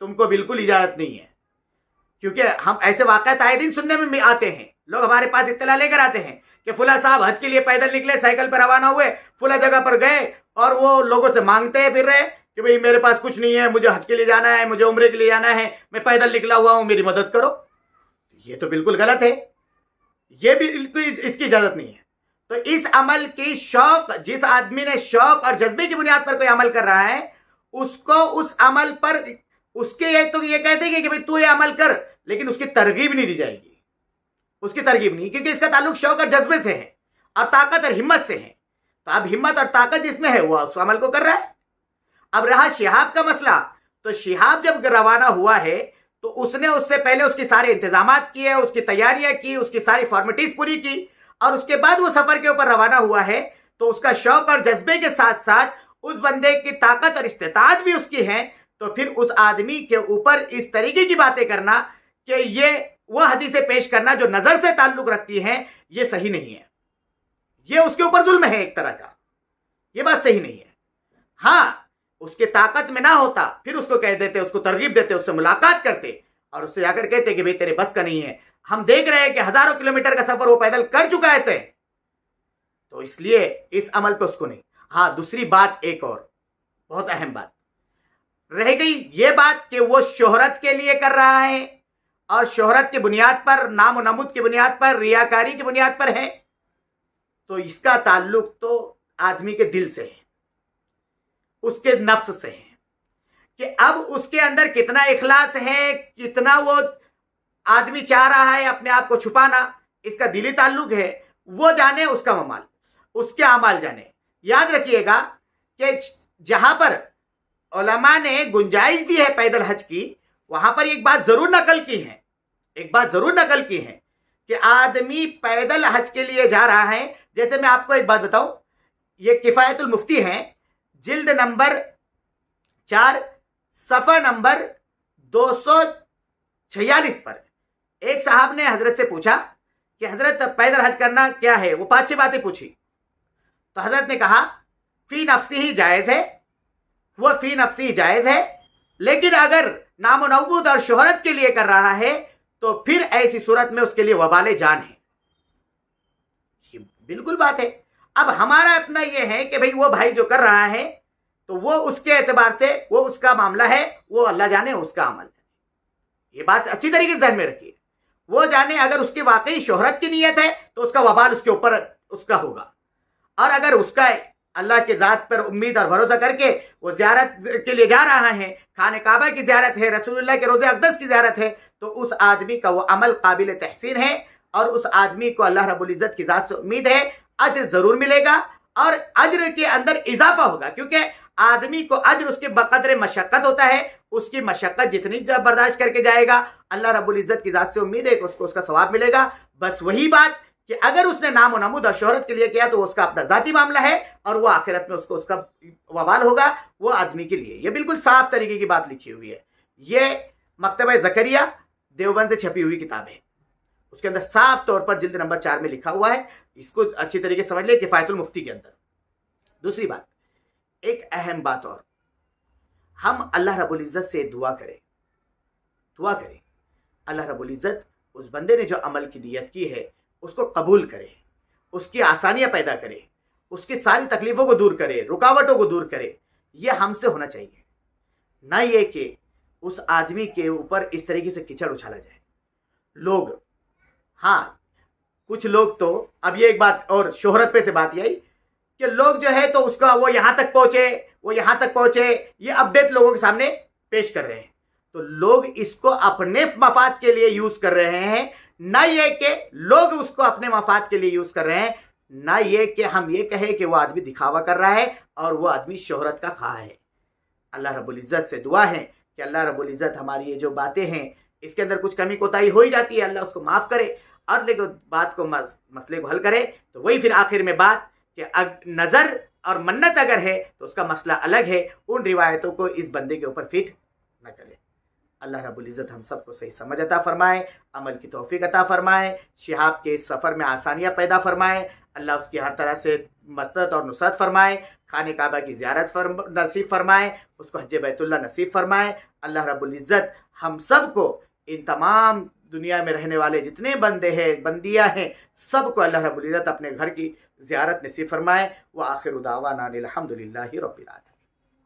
تم کو بالکل اجازت نہیں ہے، کیونکہ ہم ایسے واقعات آئے دن سننے میں آتے ہیں، لوگ ہمارے پاس اطلاع لے کر آتے ہیں کہ فلاں صاحب حج کے لیے پیدل نکلے، سائیکل پر روانہ ہوئے، فلاں جگہ پر گئے اور وہ لوگوں سے مانگتے ہیں پھر رہے کہ بھئی میرے پاس کچھ نہیں ہے، مجھے حج کے لیے جانا ہے، مجھے عمرے کے لیے جانا ہے، میں پیدل نکلا ہوا ہوں، میری مدد کرو۔ یہ تو بالکل غلط ہے، یہ بالکل اس کی اجازت نہیں ہے۔ تو اس عمل کی شوق، جس آدمی نے شوق اور جذبے کی بنیاد پر کوئی عمل کر رہا ہے، اس کو اس عمل پر اس کے تو یہ کہتے ہیں کہ بھئی تو یہ عمل کر، لیکن اس کی ترغیب نہیں دی جائے گی، اس کی ترغیب نہیں، کیونکہ اس کا تعلق شوق اور جذبے سے ہے اور طاقت اور ہمت سے ہے۔ تو اب ہمت اور طاقت جس میں ہے وہ اس عمل کو کر رہا ہے۔ اب رہا شہاب کا مسئلہ، تو شہاب جب روانہ ہوا ہے تو اس نے اس سے پہلے اس کی سارے انتظامات کیے، اس کی تیاریاں کی، اس کی ساری فارمیلٹیز پوری کی، اور اس کے بعد وہ سفر کے اوپر روانہ ہوا ہے۔ تو اس کا شوق اور جذبے کے ساتھ ساتھ اس بندے کی طاقت اور استطاعت بھی اس کی ہے، تو پھر اس آدمی کے اوپر اس طریقے کی باتیں کرنا کہ یہ وہ حدیثیں پیش کرنا جو نظر سے تعلق رکھتی ہیں، یہ صحیح نہیں ہے، یہ اس کے اوپر ظلم ہے ایک طرح کا، یہ بات صحیح نہیں ہے۔ ہاں اس کے طاقت میں نہ ہوتا پھر اس کو کہہ دیتے، اس کو ترغیب دیتے، اس سے ملاقات کرتے اور اس سے جا کر کہتے کہ بھئی تیرے بس کا نہیں ہے، ہم دیکھ رہے ہیں کہ ہزاروں کلومیٹر کا سفر وہ پیدل کر چکا ہے تے، تو اس لیے اس عمل پہ اس کو نہیں۔ ہاں دوسری بات، ایک اور بہت اہم بات رہ گئی، یہ بات کہ وہ شہرت کے لیے کر رہا ہے اور شہرت کی بنیاد پر، نام و نمود کی بنیاد پر، ریاکاری کی بنیاد پر ہے، تو اس کا تعلق تو آدمی کے دل سے ہے، اس کے نفس سے ہے، کہ اب اس کے اندر کتنا اخلاص ہے، کتنا وہ آدمی چاہ رہا ہے اپنے آپ کو چھپانا، اس کا دلی تعلق ہے، وہ جانے، اس کا ممال، اس کے اعمال جانے۔ یاد رکھیے گا کہ جہاں پر علماء نے گنجائش دی ہے پیدل حج کی، وہاں پر ایک بات ضرور نقل کی ہے کہ آدمی پیدل حج کے لیے جا رہا ہے۔ جیسے میں آپ کو ایک بات بتاؤں، یہ کفایت المفتی ہے، جلد نمبر 4 صفحہ نمبر 246 پر ایک صاحب نے حضرت سے پوچھا کہ حضرت پیدل حج کرنا کیا ہے، وہ 5-6 باتیں پوچھی، تو حضرت نے کہا فی نفسی ہی جائز ہے، وہ فی نفسی جائز ہے، لیکن اگر نام و نمود اور شہرت کے لیے کر رہا ہے تو پھر ایسی صورت میں اس کے لیے وبال جان ہے۔ یہ بالکل بات ہے۔ اب ہمارا اپنا یہ ہے کہ بھئی وہ بھائی جو کر رہا ہے تو وہ اس کے اعتبار سے وہ اس کا معاملہ ہے، وہ اللہ جانے اس کا عمل ہے۔ یہ بات اچھی طریقے سے ذہن میں رکھیے، وہ جانے اگر اس کی واقعی شہرت کی نیت ہے تو اس کا وبال اس کے اوپر اس کا ہوگا، اور اگر اس کا اللہ کے ذات پر امید اور بھروسہ کر کے وہ زیارت کے لیے جا رہا ہے، خانہ کعبہ کی زیارت ہے، رسول اللہ کے روضہ اقدس کی زیارت ہے، تو اس آدمی کا وہ عمل قابل تحسین ہے، اور اس آدمی کو اللہ رب العزت کی ذات سے امید ہے اجر ضرور ملے گا، اور اجر کے اندر اضافہ ہوگا، کیونکہ آدمی کو اجر اس کے بقدر مشقت ہوتا ہے، اس کی مشقت جتنی برداشت کر کے جائے گا، اللہ رب العزت کی ذات سے امید ہے کہ اس کو اس کا ثواب ملے گا۔ بس وہی بات کہ اگر اس نے نام و نمود اور شہرت کے لیے کیا تو اس کا اپنا ذاتی معاملہ ہے، اور وہ آخرت میں اس کو اس کا وبال ہوگا وہ آدمی کے لیے۔ یہ بالکل صاف طریقے کی بات لکھی ہوئی ہے، یہ مکتبہ زکریا دیوبند سے چھپی ہوئی کتاب ہے، اس کے اندر صاف طور پر جلد نمبر 4 میں لکھا ہوا ہے، اس کو اچھی طریقے سے سمجھ لیں کفایت المفتی کے اندر۔ دوسری بات، ایک اہم بات اور، ہم اللہ رب العزت سے دعا کریں اللہ رب العزت اس بندے نے جو عمل کی نیت کی ہے اس کو قبول کرے، اس کی آسانیاں پیدا کرے، اس کی ساری تکلیفوں کو دور کرے، رکاوٹوں کو دور کرے۔ یہ ہم سے ہونا چاہیے، نہ یہ کہ اس آدمی کے اوپر اس طریقے سے کچڑ اچھالا جائے۔ لوگ، ہاں کچھ لوگ تو، اب یہ ایک بات اور شہرت پہ سے بات یہ آئی کہ لوگ جو ہے تو اس کا وہ یہاں تک پہنچے، یہ اپڈیٹ لوگوں کے سامنے پیش کر رہے ہیں، تو لوگ اس کو اپنے مفاد کے لیے یوز کر رہے ہیں، نہ یہ کہ لوگ اس کو اپنے مفاد کے لیے یوز کر رہے ہیں، نہ یہ کہ ہم یہ کہیں کہ وہ آدمی دکھاوا کر رہا ہے اور وہ آدمی شہرت کا خواہ ہے۔ اللہ رب العزت سے دعا ہے کہ اللہ رب العزت ہماری یہ جو باتیں ہیں اس کے اندر کچھ کمی کوتاہی ہو ہی جاتی ہے، اللہ اس کو معاف کرے اور لیکن بات کو مسئلے کو حل کرے۔ تو وہی پھر آخر میں بات کہ نظر اور منت اگر ہے تو اس کا مسئلہ الگ ہے، ان روایتوں کو اس بندے کے اوپر فٹ نہ کرے۔ اللہ رب العزت ہم سب کو صحیح سمجھ عطا فرمائے، عمل کی توفیق عطا فرمائے، شہاب کے اس سفر میں آسانیاں پیدا فرمائے، اللہ اس کی ہر طرح سے مدد اور نصرت فرمائے، خانہ کعبہ کی زیارت نصیب فرمائے، اس کو حج بیت اللہ نصیب فرمائے۔ اللہ رب العزت ہم سب کو، ان تمام دنیا میں رہنے والے جتنے بندے ہیں بندیاں ہیں، سب کو اللہ رب العزت اپنے گھر کی زیارت نصیب فرمائے۔ وآخر دعوانا الحمد للہ رب العالمین۔